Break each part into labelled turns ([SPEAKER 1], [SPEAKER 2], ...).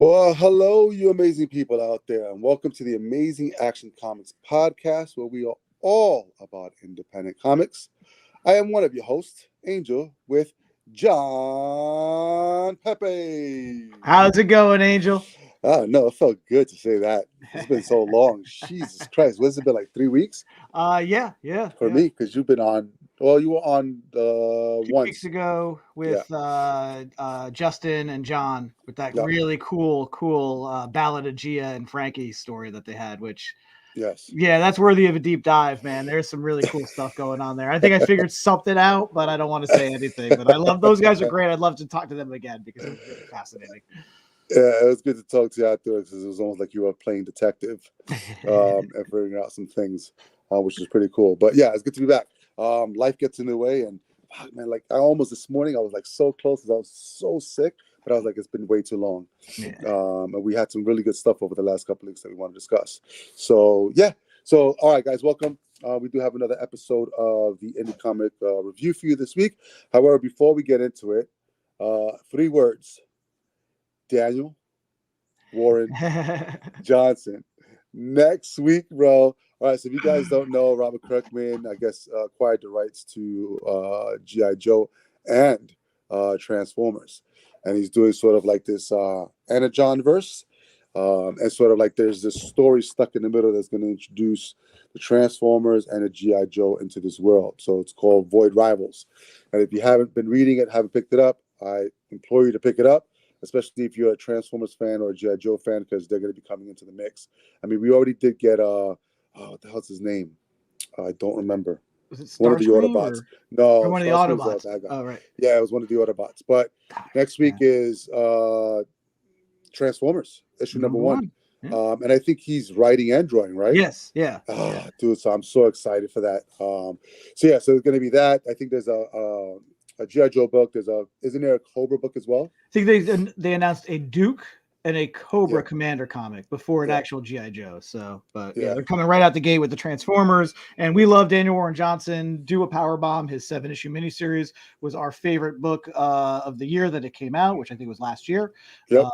[SPEAKER 1] Well, hello, you amazing people out there, and welcome to the Amazing Action Comics podcast, where we are all about independent comics. I am one of your hosts, Angel, with John Pepe.
[SPEAKER 2] How's it going, Angel?
[SPEAKER 1] Oh, no, it felt good to say that. It's been so long. Jesus Christ. What's it been, like 3 weeks for
[SPEAKER 2] Yeah.
[SPEAKER 1] me? Because you've been on, well, you were on the
[SPEAKER 2] 2 weeks
[SPEAKER 1] once.
[SPEAKER 2] ago
[SPEAKER 1] Yeah,
[SPEAKER 2] with Justin and John with that
[SPEAKER 1] yeah,
[SPEAKER 2] really cool Ballad of Gia and Frankie story that they had, which,
[SPEAKER 1] yes.
[SPEAKER 2] yeah, that's worthy of a deep dive, man. There's some really cool stuff going on there. I think I figured something out, but I don't want to say anything. But I love those guys are great. I'd love to talk to them again because it was really fascinating.
[SPEAKER 1] Yeah, it was good to talk to you afterwards because it was almost like you were playing detective and figuring out some things, which is pretty cool. But yeah, it's good to be back. Life gets in the way, and fuck, man, like I almost this morning I was like so close because I was so sick, but I was like it's been way too long.
[SPEAKER 2] Yeah.
[SPEAKER 1] And we had some really good stuff over the last couple of weeks that we want to discuss. So yeah, so all right, guys, welcome. We do have another episode of the Indie Comic review for you this week. However, before we get into it, 3 words. Daniel Warren Johnson. Next week, bro. All right, so if you guys don't know, Robert Kirkman, I guess, acquired the rights to G.I. Joe and Transformers. And he's doing sort of like this Anna John verse. And sort of like there's this story stuck in the middle that's going to introduce the Transformers and the G.I. Joe into this world. So it's called Void Rivals. And if you haven't been reading it, haven't picked it up, I implore you to pick it up, especially if you're a Transformers fan or a G.I. Joe fan, because they're going to be coming into the mix. I mean, we already did get, what the hell's his name? I don't remember.
[SPEAKER 2] Was it
[SPEAKER 1] One of the
[SPEAKER 2] Starscream
[SPEAKER 1] Autobots.
[SPEAKER 2] or
[SPEAKER 1] No,
[SPEAKER 2] one of the
[SPEAKER 1] Starscream's a
[SPEAKER 2] Autobots?
[SPEAKER 1] bad guy.
[SPEAKER 2] Oh, right.
[SPEAKER 1] Yeah, it was one of the Autobots. But next week
[SPEAKER 2] Yeah.
[SPEAKER 1] is Transformers, issue number
[SPEAKER 2] Number
[SPEAKER 1] one.
[SPEAKER 2] one. Yeah.
[SPEAKER 1] And I think he's writing and drawing, right?
[SPEAKER 2] Yes. Yeah.
[SPEAKER 1] Ah, dude, so I'm so excited for that. So yeah, so it's going to be that. I think there's a G.I. Joe book. Isn't there a Cobra book as well?
[SPEAKER 2] I think they announced a Duke and a
[SPEAKER 1] Yeah,
[SPEAKER 2] Cobra Commander comic before an
[SPEAKER 1] yeah,
[SPEAKER 2] actual GI Joe. So, but yeah,
[SPEAKER 1] yeah.
[SPEAKER 2] they're coming right out the gate with the Transformers, and we love Daniel Warren Johnson. Do a Power Bomb, his 7-issue miniseries was our favorite book of the year that it came out, which I think was last year.
[SPEAKER 1] Yep.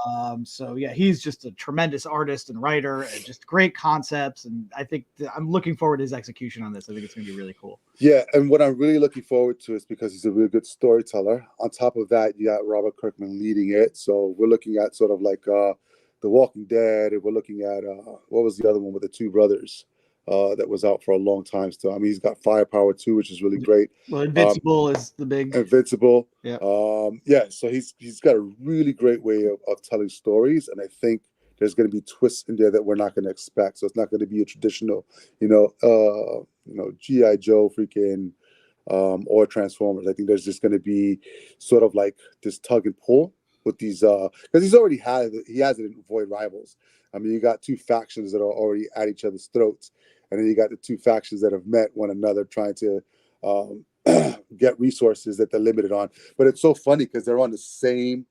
[SPEAKER 2] So yeah, he's just a tremendous artist and writer, and just great concepts. And I think I'm looking forward to his execution on this. I think it's going to be really cool.
[SPEAKER 1] Yeah, and what I'm really looking forward to is because he's a really good storyteller. On top of that, you got Robert Kirkman leading it. So we're looking at sort of like The Walking Dead, and we're looking at what was the other one with the two brothers that was out for a long time still. I mean, he's got Firepower too, which is really great.
[SPEAKER 2] Well,
[SPEAKER 1] Um,
[SPEAKER 2] Invincible is the big.
[SPEAKER 1] Invincible.
[SPEAKER 2] Yeah.
[SPEAKER 1] Yeah, so he's got a really great way of telling stories, and I think there's going to be twists in there that we're not going to expect. So it's not going to be a traditional, GI Joe freaking or Transformers. I think there's just going to be sort of like this tug and pull with these because he has it in Void Rivals. I mean, you got two factions that are already at each other's throats, and then you got the two factions that have met one another trying to get resources that they're limited on. But it's so funny because they're on the same,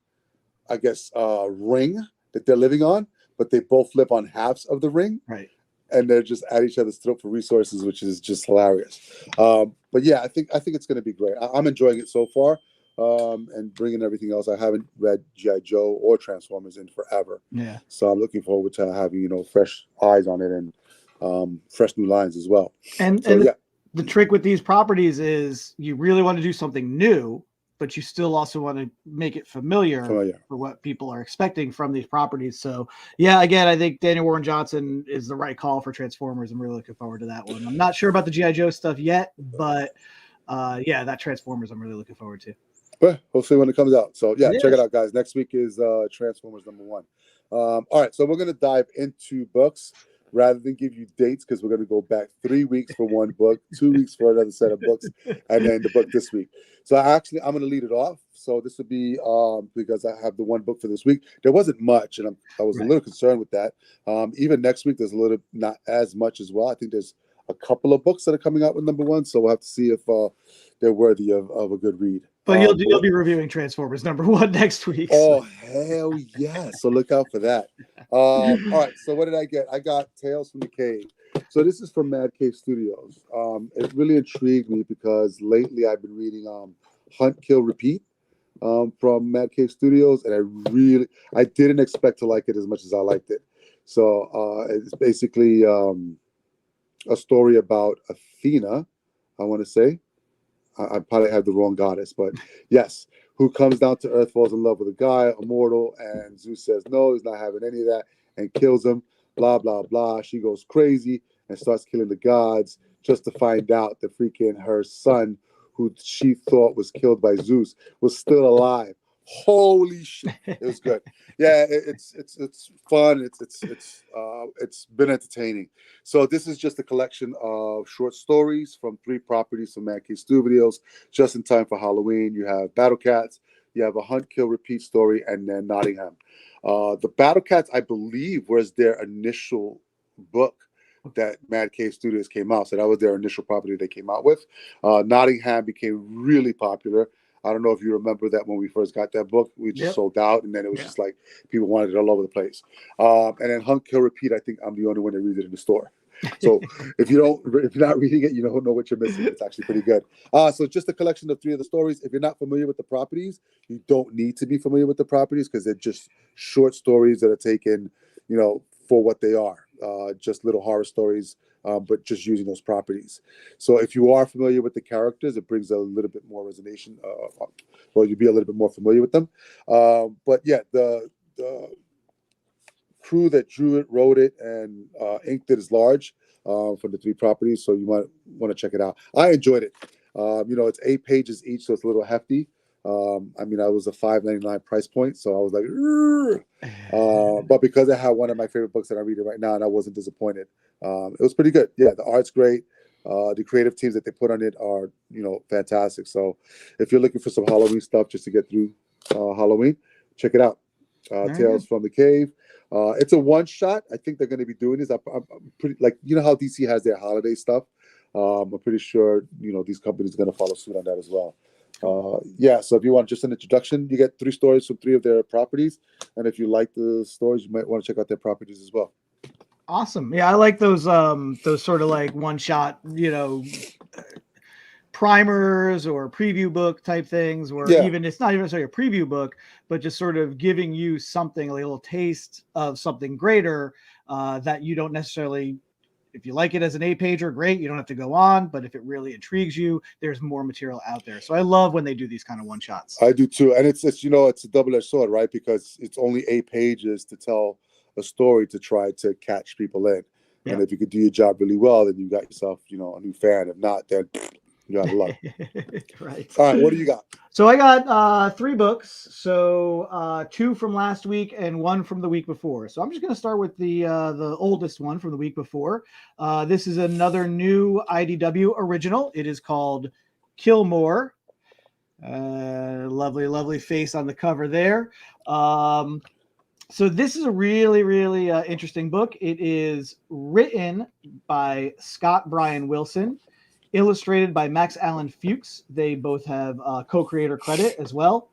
[SPEAKER 1] I guess, ring that they're living on, but they both live on halves of the ring,
[SPEAKER 2] Right.
[SPEAKER 1] and they're just at each other's throat for resources, which is just hilarious. But yeah, I think it's going to be great. I'm enjoying it so far, and bringing everything else. I haven't read GI Joe or Transformers in forever,
[SPEAKER 2] Yeah.
[SPEAKER 1] so I'm looking forward to having fresh eyes on it and fresh new lines as well.
[SPEAKER 2] And
[SPEAKER 1] So yeah,
[SPEAKER 2] the trick with these properties is you really want to do something new, but you still also want to make it familiar
[SPEAKER 1] familiar.
[SPEAKER 2] for what people are expecting from these properties. So yeah, again, I think Daniel Warren Johnson is the right call for Transformers. I'm really looking forward to that one. I'm not sure about the GI Joe stuff yet, but yeah, that Transformers I'm really looking forward to.
[SPEAKER 1] Well, hopefully when it comes out. So yeah, check it
[SPEAKER 2] Yes.
[SPEAKER 1] out, guys. Next week is Transformers number one. All right, so we're gonna dive into books rather than give you dates because we're gonna go back 3 weeks for one book, 2 weeks for another set of books, and then the book this week. So I'm gonna lead it off. So this would be because I have the one book for this week. There wasn't much, and I was a
[SPEAKER 2] Right.
[SPEAKER 1] little concerned with that. Even next week, there's a little not as much as well. I think there's a couple of books that are coming out with number one, so we'll have to see if they're worthy of a good read.
[SPEAKER 2] But you'll be reviewing Transformers number one next week.
[SPEAKER 1] Oh, hell yeah. So look out for that. All right. So what did I get? I got Tales from the Cave. So this is from Mad Cave Studios. It really intrigued me because lately I've been reading Hunt, Kill, Repeat, from Mad Cave Studios, and I didn't expect to like it as much as I liked it. So it's basically a story about Athena, I want to say. I probably have the wrong goddess, but yes, who comes down to Earth, falls in love with a guy, immortal, and Zeus says no, he's not having any of that, and kills him. Blah blah blah. She goes crazy and starts killing the gods, just to find out that freaking her son, who she thought was killed by Zeus, was still alive. Holy shit! It was good. Yeah, it's fun. It's been entertaining. So this is just a collection of short stories from 3 properties from Mad Cave Studios, just in time for Halloween. You have Battle Cats, you have a Hunt, Kill, Repeat story, and then Nottingham. The Battle Cats, I believe, was their initial book that Mad Cave Studios came out. So that was their initial property they came out with. Nottingham became really popular. I don't know if you remember that when we first got that book, we just sold out, and then it was just like people wanted it all over the place. And then Hunt, Kill, Repeat, I think I'm the only one that reads it in the store. So if you're not reading it, you don't know what you're missing. It's actually pretty good. So just a collection of 3 of the stories. If you're not familiar with the properties, you don't need to be familiar with the properties, because they're just short stories that are taken, for what they are. Just little horror stories, but just using those properties. So if you are familiar with the characters, it brings a little bit more resonance. Well, you'll be a little bit more familiar with them. But yeah, the crew that drew it, wrote it, and inked it is large for the 3 properties. So you might want to check it out. I enjoyed it. It's 8 pages each, so it's a little hefty. I was a $5.99 price point, so I was like, but because I had one of my favorite books that I'm reading right now, and I wasn't disappointed. It was pretty good. Yeah, the art's great. The creative teams that they put on it are, fantastic. So if you're looking for some Halloween stuff just to get through Halloween, check it out. Tales from the Cave. It's a one-shot. I think they're going to be doing this. I'm pretty, like, how DC has their holiday stuff. I'm pretty sure, these companies are going to follow suit on that as well. So if you want just an introduction, you get 3 stories from 3 of their properties, and if you like the stories, you might want to check out their properties as well.
[SPEAKER 2] Awesome. Yeah, I like those sort of like one shot, primers or preview book type things, where even it's not even necessarily a preview book, but just sort of giving you something, a little taste of something greater that you don't necessarily. If you like it as an 8-pager, great. You don't have to go on, but if it really intrigues you, there's more material out there. So I love when they do these kind of one shots.
[SPEAKER 1] I do too, and it's a double-edged sword, right? Because it's only 8 pages to tell a story to try to catch people in, and if you could do your job really well, then you got yourself, a new fan. If not, then you got a lot.
[SPEAKER 2] Right.
[SPEAKER 1] All right, what do you got?
[SPEAKER 2] So I got 3 books. So 2 from last week and 1 from the week before. So I'm just going to start with the oldest one from the week before. This is another new IDW original. It is called Kill More. Lovely, lovely face on the cover there. So this is a really, really interesting book. It is written by Scott Bryan Wilson, illustrated by Max Allan Fuchs. They both have co-creator credit as well.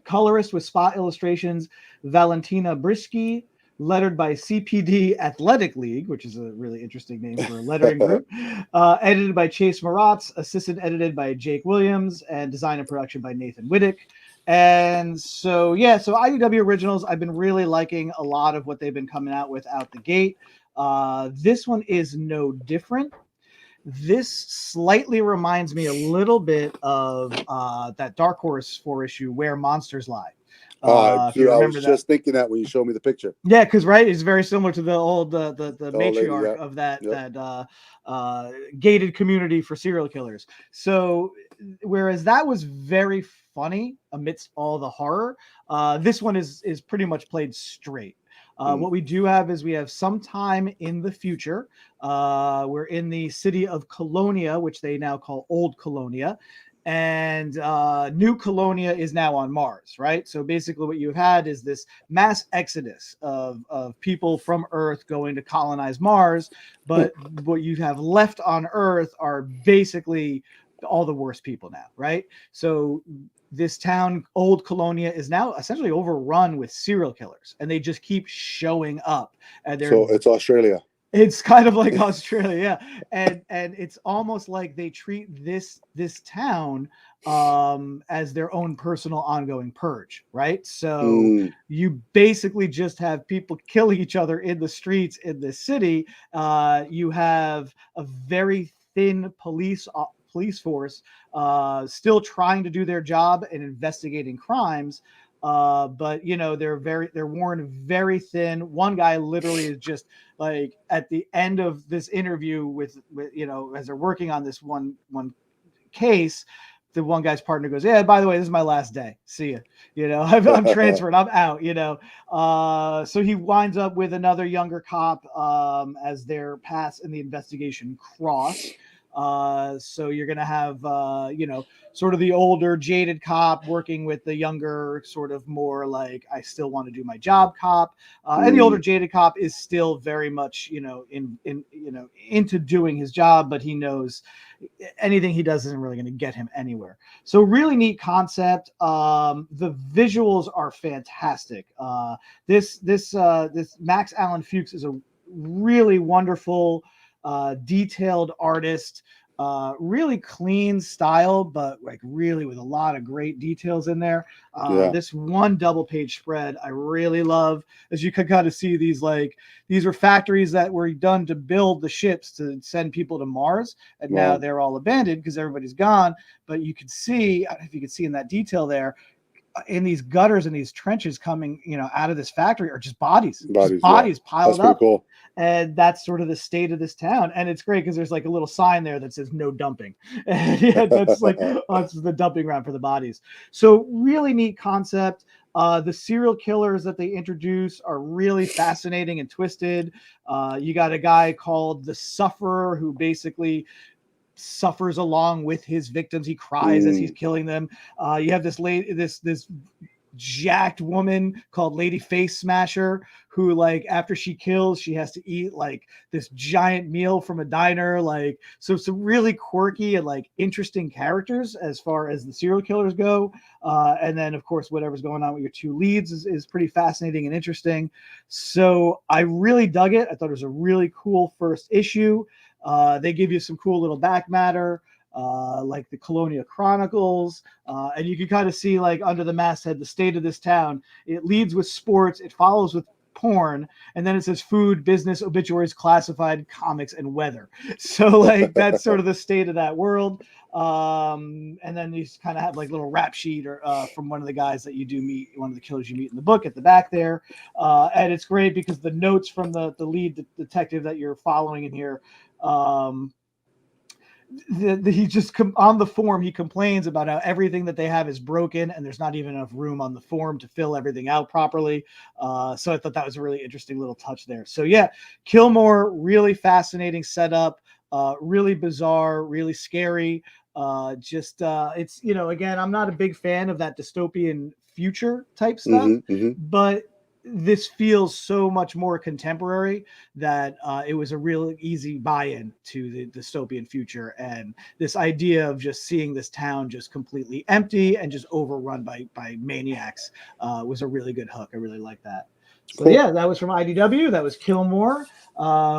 [SPEAKER 2] Colorist with spot illustrations, Valentina Brisky. Lettered by CPD Athletic League, which is a really interesting name for a lettering group. Edited by Chase Maratz, assistant edited by Jake Williams, and design and production by Nathan Widdick. And so IDW Originals, I've been really liking a lot of what they've been coming out with out the gate. This one is no different. This slightly reminds me a little bit of that Dark Horse 4-issue Where Monsters Lie.
[SPEAKER 1] I was just thinking that when you showed me the picture.
[SPEAKER 2] Yeah, because it's very similar to the old the matriarch lady, of that gated community for serial killers. So whereas that was very funny amidst all the horror, this one is pretty much played straight. What we do have is we have sometime in the future. We're in the city of Colonia, which they now call Old Colonia. And New Colonia is now on Mars, right? So basically what you had is this mass exodus of people from Earth going to colonize Mars. But what you have left on Earth are basically all the worst people now, right? So this town, Old Colonia, is now essentially overrun with serial killers, and they just keep showing up. And
[SPEAKER 1] so it's Australia.
[SPEAKER 2] It's kind of like Australia, yeah. And it's almost like they treat this town as their own personal ongoing purge, right? So you basically just have people killing each other in the streets in this city. You have a very thin police force still trying to do their job and investigating crimes. But you know they're worn very thin. One guy literally is just like at the end of this interview with you know, as they're working on this one case, the one guy's partner goes, yeah, by the way, this is my last day, see ya, you know. I'm transferred, I'm out, you know. So he winds up with another younger cop as their paths in the investigation cross. So you're going to have, you know, sort of the older jaded cop working with the younger, sort of more like, I still want to do my job cop. And the older jaded cop is still very much, you know, you know, into doing his job, but he knows anything he does isn't really going to get him anywhere. So really neat concept. The visuals are fantastic. This Max Allan Fuchs is a really wonderful, detailed artist, really clean style, but like really with a lot of great details in there. This one double page spread I really love, as you can kind of see these were factories that were done to build the ships to send people to Mars, and now they're all abandoned because everybody's gone. But you can see, I don't know if you can see in that detail there, in these gutters and these trenches coming, you know, out of this factory are just bodies piled up. Cool. And that's sort of the state of this town. And it's great because there's like a little sign there that says no dumping. And yeah, that's like, oh, this is the dumping ground for the bodies. So really neat concept. The serial killers that they introduce are really fascinating and twisted. You got a guy called the Sufferer who basically suffers along with his victims. He cries as he's killing them. You have this jacked woman called Lady Face Smasher who, like, after she kills, she has to eat like this giant meal from a diner. Like, so some really quirky and like interesting characters as far as the serial killers go. And then of course whatever's going on with your two leads is pretty fascinating and interesting. So I really dug it. I thought it was a really cool first issue. They give you some cool little back matter, like the Colonia Chronicles, and you can kind of see, like, under the masthead, the state of this town. It leads with sports, it follows with porn, and then it says food, business, obituaries, classified, comics, and weather. So like that's sort of the state of that world. And then you kind of have like little rap sheet or from one of the guys that you do meet, one of the killers you meet in the book at the back there. And it's great because the notes from the lead detective that you're following in here, he just on the form he complains about how everything that they have is broken and there's not even enough room on the form to fill everything out properly. So I thought that was a really interesting little touch there. So yeah, Killmore, really fascinating setup, really bizarre, really scary. It's, you know, again, I'm not a big fan of that dystopian future type stuff, but this feels so much more contemporary that it was a real easy buy-in to the dystopian future. And this idea of just seeing this town just completely empty and just overrun by maniacs was a really good hook. I really like that. So yeah, that was from IDW. That was Killmore.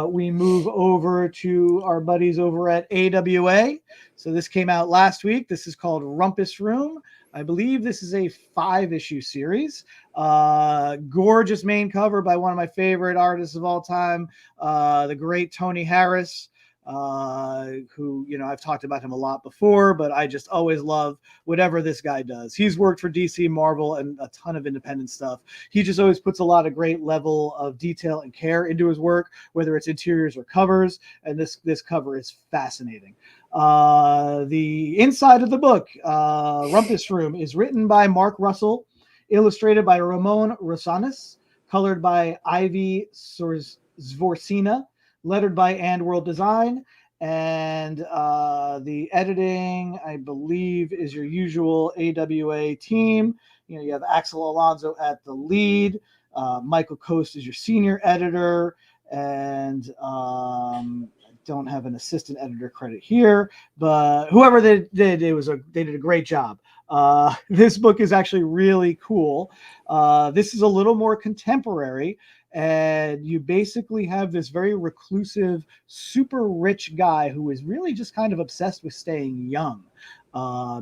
[SPEAKER 2] We move over to our buddies over at AWA. So this came out last week. This is called Rumpus Room. I believe this is a 5-issue series. Gorgeous main cover by one of my favorite artists of all time, the great Tony Harris, who, you know, I've talked about him a lot before, but I just always love whatever this guy does. He's worked for DC, Marvel, and a ton of independent stuff. He just always puts a lot of great level of detail and care into his work, whether it's interiors or covers, and this cover is fascinating. The inside of the book, Rumpus Room, is written by Mark Russell, illustrated by Ramon Rosales, colored by Ivy Zvorcina, lettered by And World Design, and the editing, I believe, is your usual AWA team. You know, you have Axel Alonso at the lead, Michael Coast is your senior editor, and don't have an assistant editor credit here, but whoever they did, they did a great job. This book is actually really cool. This is a little more contemporary, And you basically have this very reclusive, super rich guy who is really just kind of obsessed with staying young.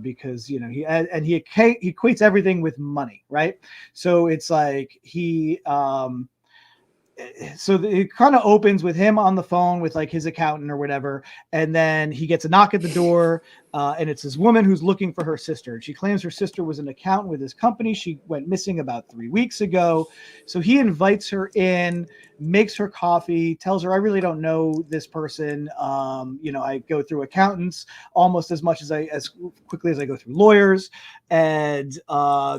[SPEAKER 2] Because he equates everything with money, right? So it's like it kind of opens with him on the phone with like his accountant or whatever, and then he gets a knock at the door, and it's this woman who's looking for her sister. She claims her sister was an accountant with his company. She went missing about 3 weeks ago. So he invites her in, makes her coffee, tells her, I really don't know this person. I go through accountants almost as much as quickly as I go through lawyers. And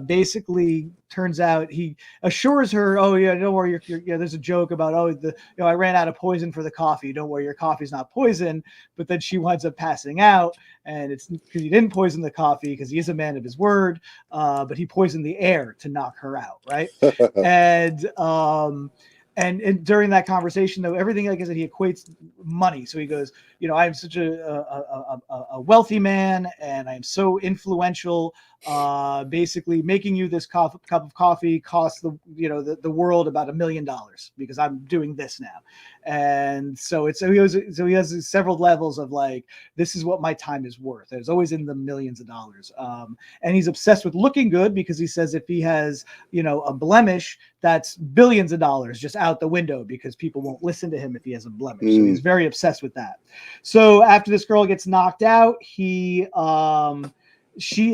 [SPEAKER 2] basically turns out he assures her, oh yeah, don't worry, there's a joke about, I ran out of poison for the coffee, don't worry, your coffee's not poison. But then she winds up passing out, and it's because he didn't poison the coffee, because he is a man of his word, but he poisoned the air to knock her out, right? And during that conversation, though, everything, like I said, he equates money. So he goes, I'm such a wealthy man, and I'm so influential. Basically, making you this cup of coffee costs the world about $1 million, because I'm doing this now. And so he has several levels of like, this is what my time is worth. It's always in the millions of dollars. And he's obsessed with looking good, because he says if he has a blemish, that's billions of dollars just out the window, because people won't listen to him if he has a blemish. So he's very obsessed with that. So after this girl gets knocked out, she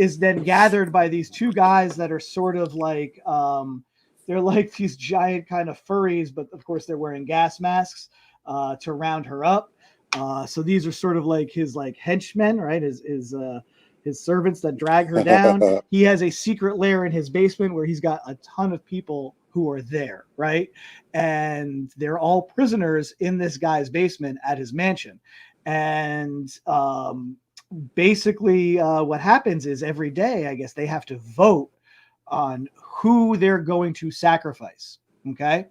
[SPEAKER 2] is then gathered by these two guys that are sort of like they're like these giant kind of furries, but of course they're wearing gas masks to round her up. So these are sort of like his like henchmen, right? His servants that drag her down. He has a secret lair in his basement where he's got a ton of people who are there, right? And they're all prisoners in this guy's basement at his mansion. And basically what happens is every day, I guess, they have to vote on who they're going to sacrifice. Okay.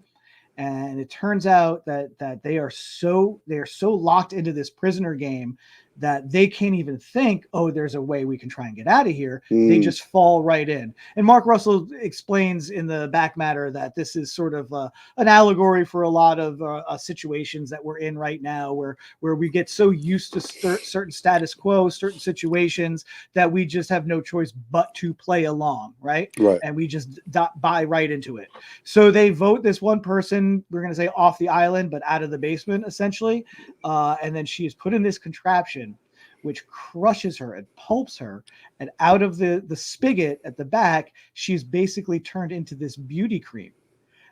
[SPEAKER 2] And it turns out that they are so locked into this prisoner game that they can't even think, oh, there's a way we can try and get out of here. They just fall right in. And Mark Russell explains in the back matter that this is sort of an allegory for a lot of situations that we're in right now, where we get so used to certain status quo, certain situations, that we just have no choice but to play along, right? And we just buy right into it. So they vote this one person, we're going to say off the island, but out of the basement, essentially. And then she is put in this contraption which crushes her and pulps her, and out of the spigot at the back, she's basically turned into this beauty cream.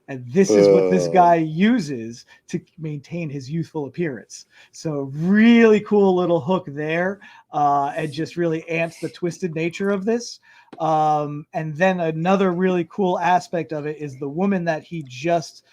[SPEAKER 2] And this is what this guy uses to maintain his youthful appearance. So really cool little hook there, and just really amps the twisted nature of this. And then another really cool aspect of it is the woman that he just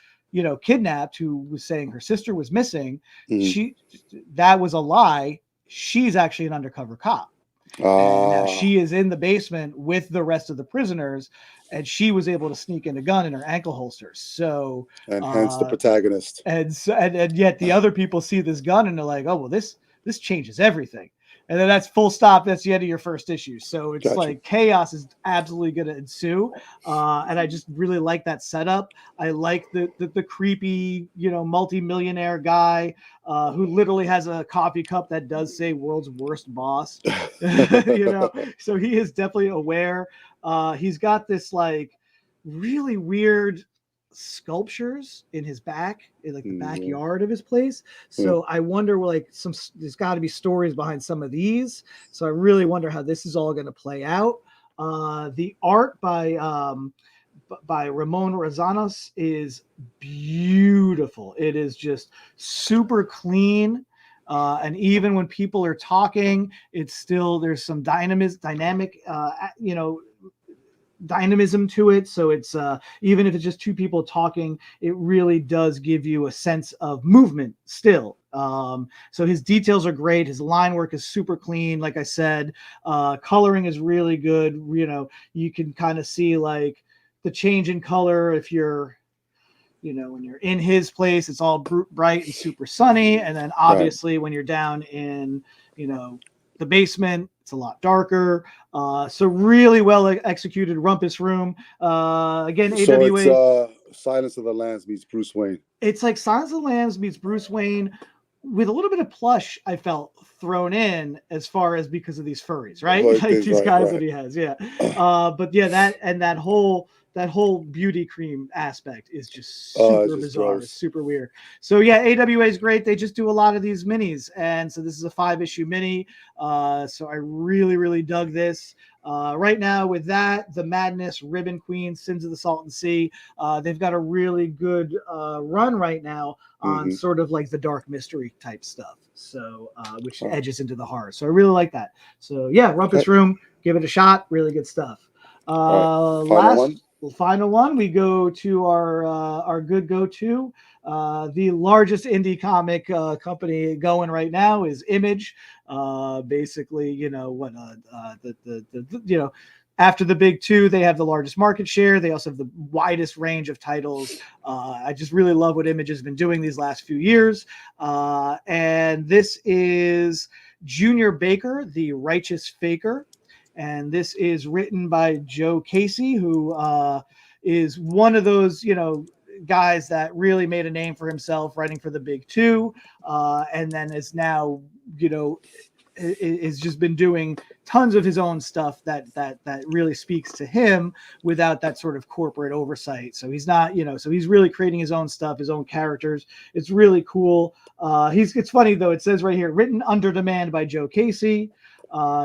[SPEAKER 2] kidnapped, who was saying her sister was missing. That was a lie. She's actually an undercover cop. And now she is in the basement with the rest of the prisoners, and she was able to sneak in a gun in her ankle holster. So,
[SPEAKER 1] and hence the protagonist.
[SPEAKER 2] And yet the other people see this gun and they're like, oh, well, this changes everything. And then that's full stop. That's the end of your first issue. So it's like chaos is absolutely going to ensue. And I just really like that setup. I like the creepy, multi-millionaire guy who literally has a coffee cup that does say world's worst boss. So he is definitely aware. He's got this like really weird sculptures in his in the backyard of his place. So I wonder, like, there's got to be stories behind some of these. So I really wonder how this is all going to play out. The art by Ramon Rosanos is beautiful. It is just super clean. And even when people are talking, it's still, there's some dynamic, dynamism to it. So it's even if it's just two people talking, it really does give you a sense of movement still. So his details are great. His line work is super clean. Like I said, coloring is really good. You can kind of see like the change in color. If you're, when you're in his place, it's all bright and super sunny. And then obviously when you're down in, the basement, it's a lot darker. So really well executed Rumpus Room. Again, AWA.
[SPEAKER 1] Silence of the Lambs meets Bruce Wayne.
[SPEAKER 2] It's like Silence of the Lambs meets Bruce Wayne with a little bit of plush, I felt, thrown in as far as because of these furries, right?
[SPEAKER 1] Right,
[SPEAKER 2] Like these
[SPEAKER 1] right,
[SPEAKER 2] guys
[SPEAKER 1] right.
[SPEAKER 2] that he has, yeah. But yeah, that whole beauty cream aspect is just super
[SPEAKER 1] just
[SPEAKER 2] bizarre.
[SPEAKER 1] gross.
[SPEAKER 2] It's super weird. So yeah, AWA is great. They just do a lot of these minis, and so this is a 5-issue mini. So I really, really dug this. Right now with that, the Madness, Ribbon Queen, Sins of the Salton Sea, they've got a really good run right now on sort of like the dark mystery type stuff. So which edges into the horror. So I really like that. So yeah, Rumpus Room, give it a shot. Really good stuff. Final one, we go to our good go-to. The largest indie comic company going right now is Image. Basically, you know what? After the big two, they have the largest market share. They also have the widest range of titles. I just really love what Image has been doing these last few years. And this is Junior Baker, the Righteous Faker. And this is written by Joe Casey, who is one of those, guys that really made a name for himself writing for the big two. And then is now, is just been doing tons of his own stuff that really speaks to him without that sort of corporate oversight. So he's not, so he's really creating his own stuff, his own characters. It's really cool. It's funny though. It says right here, written under demand by Joe Casey,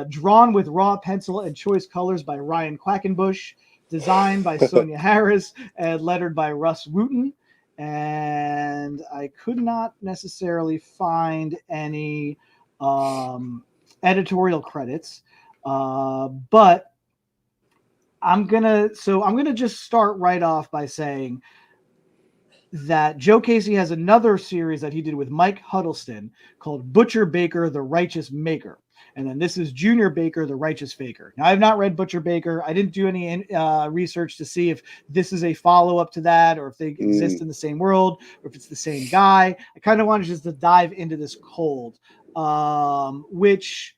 [SPEAKER 2] drawn with raw pencil and choice colors by Ryan Quackenbush, designed by Sonia Harris, and lettered by Russ Wooten. And I could not necessarily find any editorial credits, but I'm gonna just start right off by saying that Joe Casey has another series that he did with Mike Huddleston called Butcher Baker, the Righteous Maker. And then this is Junior Baker, the Righteous Faker. Now, I have not read Butcher Baker. I didn't do any research to see if this is a follow-up to that or if they exist in the same world or if it's the same guy. I kind of wanted just to dive into this cold, which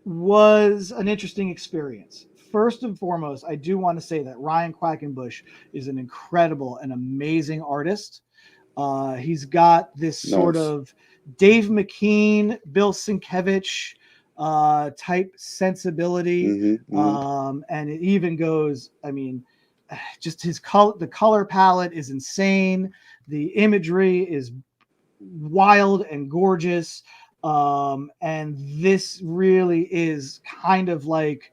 [SPEAKER 2] was an interesting experience. First and foremost, I do want to say that Ryan Quackenbush is an incredible and amazing artist. He's got this sort of Dave McKean, Bill Sienkiewicz type sensibility. And it even goes, just the color palette is insane. The imagery is wild and gorgeous. And this really is kind of like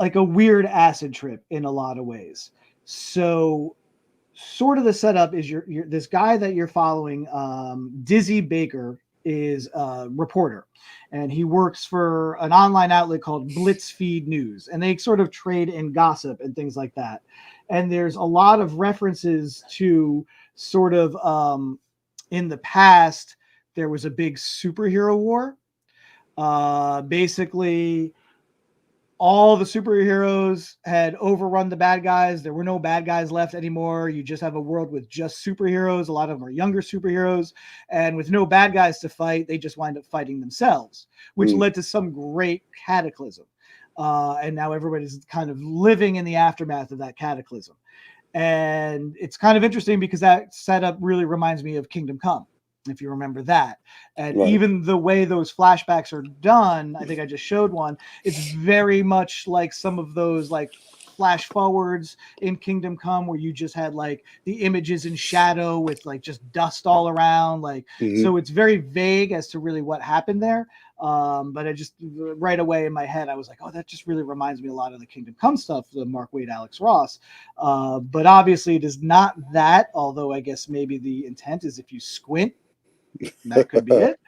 [SPEAKER 2] a weird acid trip in a lot of ways. So sort of the setup is this guy that you're following, Dizzy Baker, is a reporter, and he works for an online outlet called Blitzfeed News, and they sort of trade in gossip and things like that. And there's a lot of references to sort of in the past, there was a big superhero war. Basically, all the superheroes had overrun the bad guys. There were no bad guys left anymore. You just have a world with just superheroes. A lot of them are younger superheroes. And with no bad guys to fight, they just wind up fighting themselves, which led to some great cataclysm. And now everybody's kind of living in the aftermath of that cataclysm. And it's kind of interesting because that setup really reminds me of Kingdom Come, if you remember that. And even the way those flashbacks are done, I think I just showed one, it's very much like some of those like flash forwards in Kingdom Come where you just had like the images in shadow with like just dust all around. So it's very vague as to really what happened there. But I just right away in my head, I was like, oh, that just really reminds me a lot of the Kingdom Come stuff, the Mark Waid, Alex Ross. But obviously it is not that, although I guess maybe the intent is if you squint, that could be it.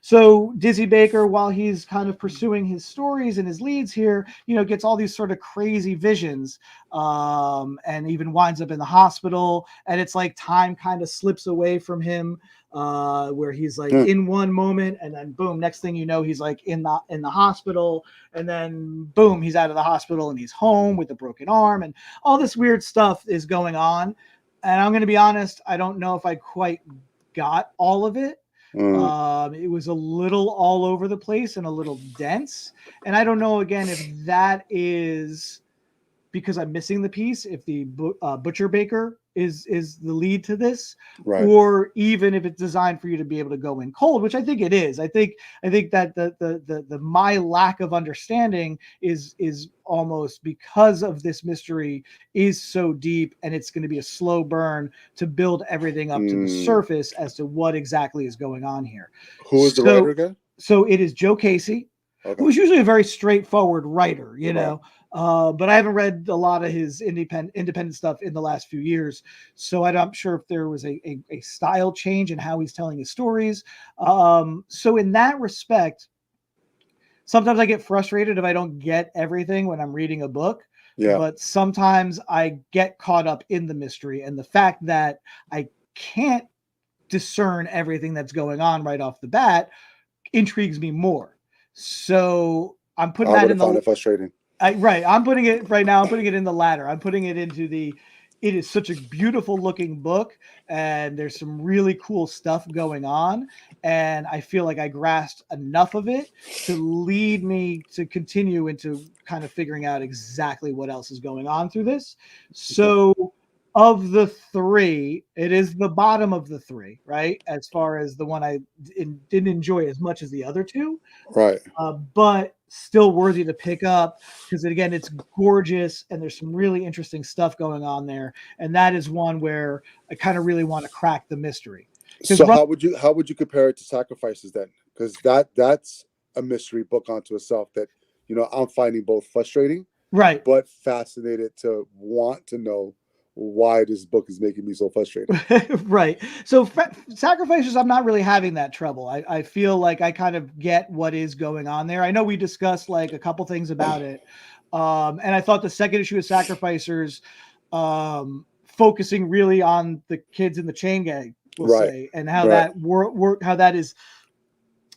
[SPEAKER 2] So Dizzy Baker, while he's kind of pursuing his stories and his leads here, gets all these sort of crazy visions, and even winds up in the hospital. And it's like time kind of slips away from him, where he's like in one moment, and then boom, next thing you know, he's like in the hospital, and then boom, he's out of the hospital and he's home with a broken arm, and all this weird stuff is going on. And I'm going to be honest, I don't know if I quite got all of it. It was a little all over the place and a little dense. And I don't know, again, if that is because I'm missing the piece if the Butcher Baker is the lead to this,
[SPEAKER 1] Right.
[SPEAKER 2] or even if it's designed for you to be able to go in cold, which I think it is. I think that the my lack of understanding is almost because of this mystery is so deep, and it's going to be a slow burn to build everything up to the surface as to what exactly is going on here.
[SPEAKER 1] Who is the writer again?
[SPEAKER 2] So it is Joe Casey, who's usually a very straightforward writer, you know. But I haven't read a lot of his independent stuff in the last few years, so I'm not sure if there was a style change in how he's telling his stories. So in that respect, sometimes I get frustrated if I don't get everything when I'm reading a book.
[SPEAKER 1] Yeah.
[SPEAKER 2] But sometimes I get caught up in the mystery, and the fact that I can't discern everything that's going on right off the bat intrigues me more. So I'm putting that in the.
[SPEAKER 1] I find it frustrating.
[SPEAKER 2] I'm putting it right now. I'm putting it in the latter. I'm putting it into the. It is such a beautiful looking book, and there's some really cool stuff going on. And I feel like I grasped enough of it to lead me to continue into kind of figuring out exactly what else is going on through this. So of the three, it is the bottom of the three, right? As far as the one I didn't enjoy as much as the other two.
[SPEAKER 1] Right.
[SPEAKER 2] But still worthy to pick up because, again, it's gorgeous and there's some really interesting stuff going on there. And that is one where I kind of really want to crack the mystery.
[SPEAKER 1] So how would you compare it to Sacrifices then? Because that's a mystery book unto itself that, you know, I'm finding both frustrating,
[SPEAKER 2] right,
[SPEAKER 1] but fascinated to want to know why this book is making me so frustrated.
[SPEAKER 2] Right. So Sacrifices, I'm not really having that trouble. I feel like I kind of get what is going on there. I know we discussed like a couple things about it. And I thought the second issue of Sacrificers, focusing really on the kids in the chain gang, we'll say, and how that work, how that is,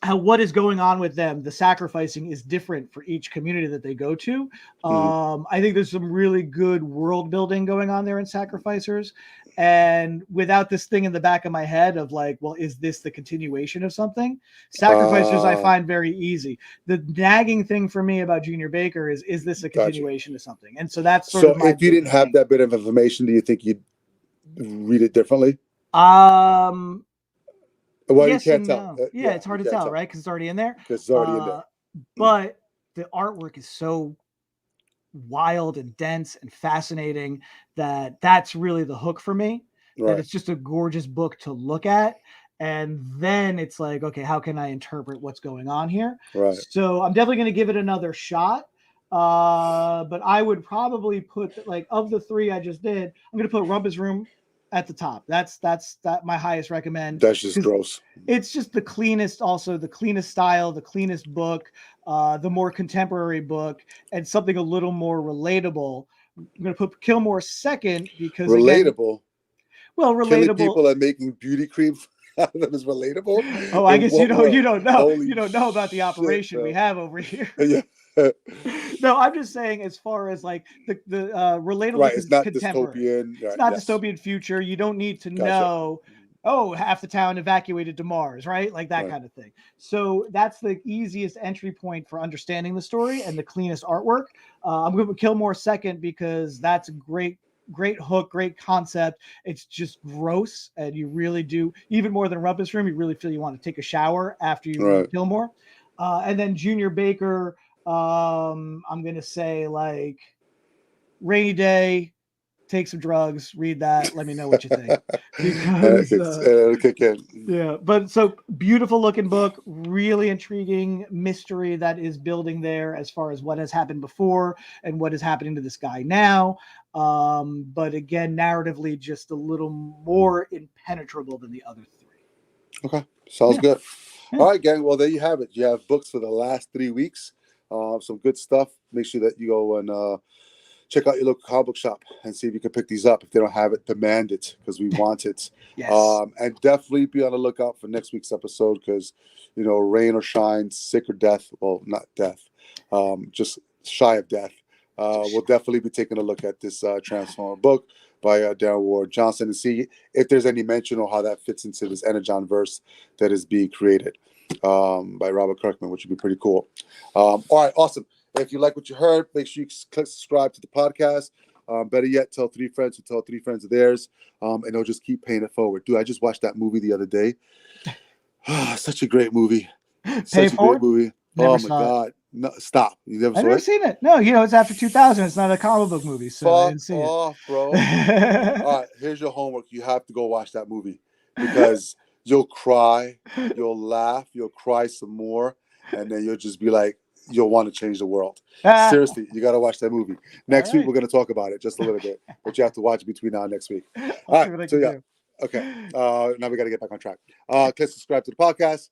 [SPEAKER 2] how what is going on with them, the sacrificing is different for each community that they go to. I think there's some really good world building going on there in Sacrificers. And without this thing in the back of my head of like, well, is this the continuation of something? Sacrificers I find very easy. The nagging thing for me about Junior Baker is this a continuation of something? And so that's sort of my
[SPEAKER 1] if you didn't have that bit of information, do you think you'd read it differently? Well,
[SPEAKER 2] yes,
[SPEAKER 1] you can't tell.
[SPEAKER 2] No. Yeah, it's hard to tell, right? Because it's already in there.
[SPEAKER 1] Because it's already in there.
[SPEAKER 2] But the artwork is so wild and dense and fascinating that that's really the hook for me. That it's just a gorgeous book to look at. And then it's like, okay, how can I interpret what's going on here?
[SPEAKER 1] Right.
[SPEAKER 2] So I'm definitely going to give it another shot. But I would probably put, like, of the three I just did, I'm going to put Rumpus Room at the top. That's my highest recommend.
[SPEAKER 1] That's just gross.
[SPEAKER 2] It's just the cleanest, also the cleanest style, the cleanest book, the more contemporary book, and something a little more relatable. I'm going to put Killmore second because
[SPEAKER 1] relatable.
[SPEAKER 2] Relatable.
[SPEAKER 1] Killing people and making beauty cream out of them is relatable.
[SPEAKER 2] Oh, I guess you don't know about the operation we have over here.
[SPEAKER 1] Yeah.
[SPEAKER 2] No, I'm just saying, as far as like the relatable,
[SPEAKER 1] right? It's not
[SPEAKER 2] contemporary.
[SPEAKER 1] dystopian.
[SPEAKER 2] It's not dystopian future. You don't need to know. Oh, half the town evacuated to Mars, right? Like that kind of thing. So that's the easiest entry point for understanding the story and the cleanest artwork. I'm going to Killmore second because that's a great hook, great concept. It's just gross, and you really do, even more than Rumpus Room, you really feel you want to take a shower after you read Killmore. And then Junior Baker, I'm going to say, like, Rainy Day, take some drugs, read that, let me know what you think. Because
[SPEAKER 1] it'll kick in.
[SPEAKER 2] Yeah, but so beautiful looking book, really intriguing mystery that is building there as far as what has happened before and what is happening to this guy now. But again, narratively, just a little more impenetrable than the other three.
[SPEAKER 1] Okay, sounds good. All right, gang. Well, there you have it. You have books for the last 3 weeks. Some good stuff. Make sure that you go and check out your local comic book shop and see if you can pick these up. If they don't have it, demand it because we want it.
[SPEAKER 2] Yes.
[SPEAKER 1] And definitely be on the lookout for next week's episode because, you know, rain or shine, sick or death. Well, not death, just shy of death. We'll definitely be taking a look at this Transformer book by Darren Ward Johnson and see if there's any mention or how that fits into this Energon verse that is being created by Robert Kirkman, which would be pretty cool. All right, awesome. If you like what you heard, make sure you click subscribe to the podcast. Better yet, tell 3 friends who tell 3 friends of theirs, and they'll just keep paying it forward. Dude, I just watched that movie the other day. Such a great movie.
[SPEAKER 2] Pay
[SPEAKER 1] Such a
[SPEAKER 2] Forward?
[SPEAKER 1] great movie.
[SPEAKER 2] Never
[SPEAKER 1] Oh my
[SPEAKER 2] saw it.
[SPEAKER 1] God. No, stop. You never
[SPEAKER 2] I've
[SPEAKER 1] saw
[SPEAKER 2] never
[SPEAKER 1] it?
[SPEAKER 2] seen it. No, it's after 2000. It's not a comic book movie, so I
[SPEAKER 1] Fuck
[SPEAKER 2] didn't see
[SPEAKER 1] off, bro.
[SPEAKER 2] it.
[SPEAKER 1] All right, here's your homework. You have to go watch that movie because you'll cry, you'll laugh, you'll cry some more, and then you'll just be like, you'll want to change the world. Seriously, you got to watch that movie. Next week, we're going to talk about it just a little bit, but you have to watch it between now and next week. All right, so yeah. Okay, now we got to get back on track. Click subscribe to the podcast.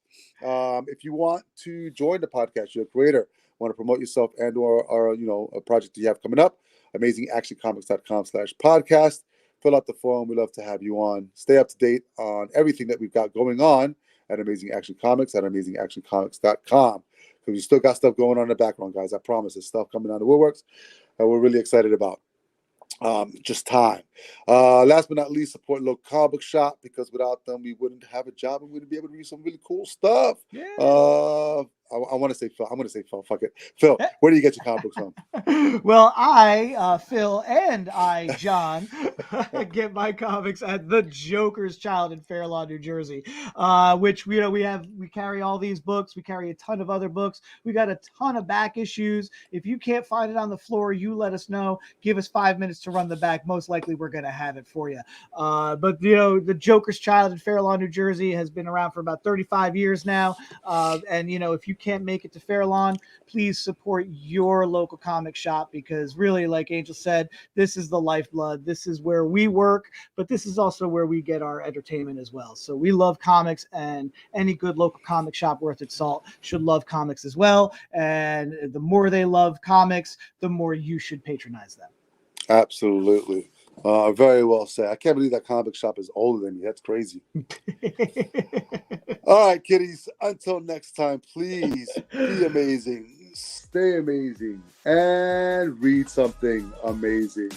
[SPEAKER 1] If you want to join the podcast, you're a creator, want to promote yourself and or a project that you have coming up, amazingactioncomics.com/podcast. Fill out the form. We love to have you on. Stay up to date on everything that we've got going on at Amazing Action Comics at amazingactioncomics.com. Because we still got stuff going on in the background, guys. I promise. There's stuff coming out of the woodworks that we're really excited about. Just time. Last but not least, support local comic book shop, because without them, we wouldn't have a job and we wouldn't be able to read some really cool stuff.
[SPEAKER 2] Yeah.
[SPEAKER 1] I want to say Phil. I'm going to say Phil. Fuck it. Phil, where do you get your comic books from?
[SPEAKER 2] Well, I, Phil, and I, John, get my comics at The Joker's Child in Fair Lawn, New Jersey, which, we carry all these books. We carry a ton of other books. We got a ton of back issues. If you can't find it on the floor, you let us know. Give us 5 minutes to run the back. Most likely we're going to have it for you. But, The Joker's Child in Fair Lawn, New Jersey has been around for about 35 years now. And, if you can't make it to Fair Lawn, please support your local comic shop, because really, like Angel said, this is the lifeblood. This is where we work, but this is also where we get our entertainment as well. So we love comics, and any good local comic shop worth its salt should love comics as well. And the more they love comics, the more you should patronize them.
[SPEAKER 1] Absolutely. Very well said. I can't believe that comic shop is older than you. That's crazy. All right, kiddies. Until next time, please be amazing, stay amazing, and read something amazing.